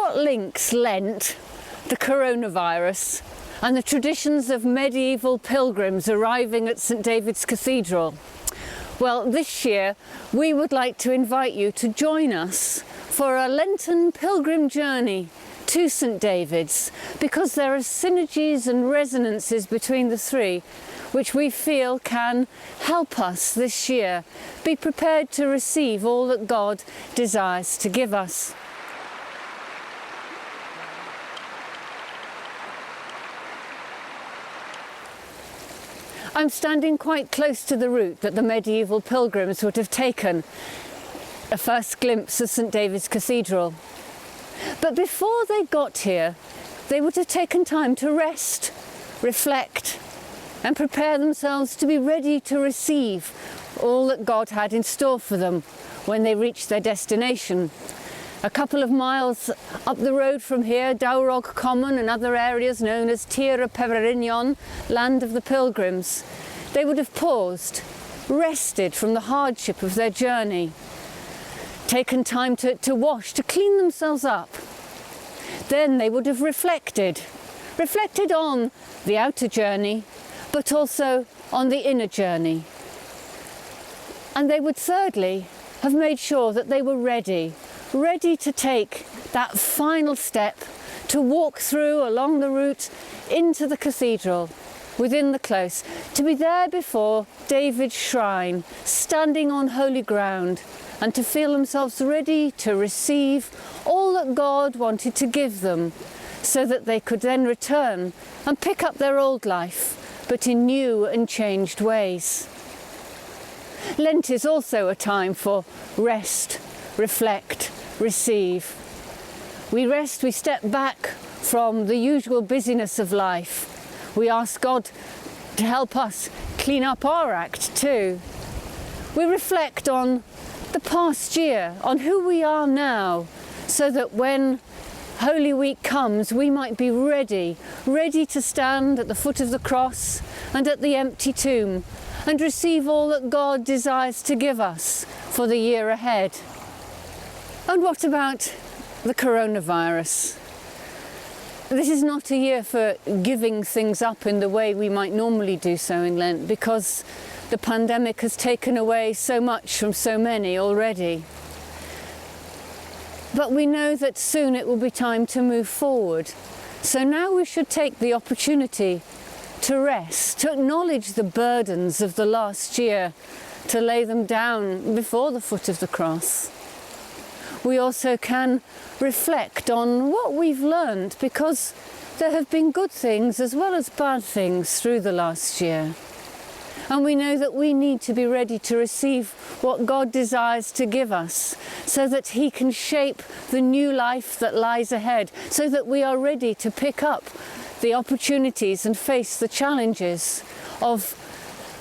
What links Lent, the coronavirus, and the traditions of medieval pilgrims arriving at St David's Cathedral? Well, this year we would like to invite you to join us for a Lenten pilgrim journey to St David's, because there are synergies and resonances between the three which we feel can help us this year be prepared to receive all that God desires to give us. I'm standing quite close to the route that the medieval pilgrims would have taken, a first glimpse of St David's Cathedral. But before they got here, they would have taken time to rest, reflect, and prepare themselves to be ready to receive all that God had in store for them when they reached their destination. A couple of miles up the road from here, Dowrog Common and other areas known as Tir y Peregrinion, land of the pilgrims, they would have paused, rested from the hardship of their journey, taken time to wash, to clean themselves up. Then they would have reflected on the outer journey, but also on the inner journey. And they would thirdly have made sure that they were ready to take that final step, to walk through along the route into the cathedral, within the close, to be there before David's shrine, standing on holy ground, and to feel themselves ready to receive all that God wanted to give them, so that they could then return and pick up their old life, but in new and changed ways. Lent is also a time for rest, reflect, receive. We rest, we step back from the usual busyness of life. We ask God to help us clean up our act too. We reflect on the past year, on who we are now, so that when Holy Week comes, we might be ready to stand at the foot of the cross and at the empty tomb and receive all that God desires to give us for the year ahead. And what about the coronavirus? This is not a year for giving things up in the way we might normally do so in Lent, because the pandemic has taken away so much from so many already. But we know that soon it will be time to move forward. So now we should take the opportunity to rest, to acknowledge the burdens of the last year, to lay them down before the foot of the cross. We also can reflect on what we've learned, because there have been good things as well as bad things through the last year. And we know that we need to be ready to receive what God desires to give us, so that He can shape the new life that lies ahead, so that we are ready to pick up the opportunities and face the challenges of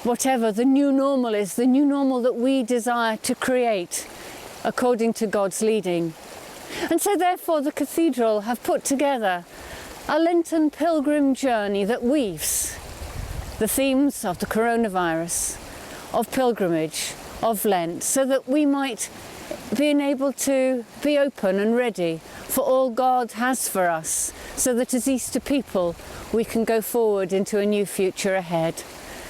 whatever the new normal is, the new normal that we desire to create according to God's leading. And so therefore the cathedral have put together a Lenten pilgrim journey that weaves the themes of the coronavirus, of pilgrimage, of Lent, so that we might be able to be open and ready for all God has for us, so that as Easter people we can go forward into a new future ahead.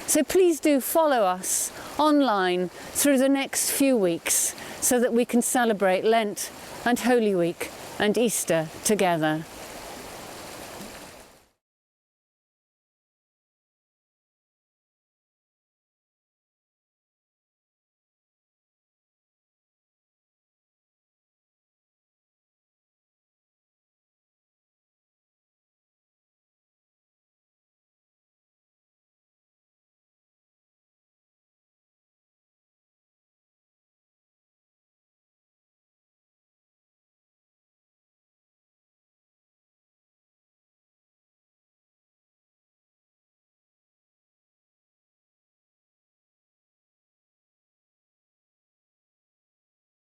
So please do follow us online through the next few weeks, so that we can celebrate Lent and Holy Week and Easter together.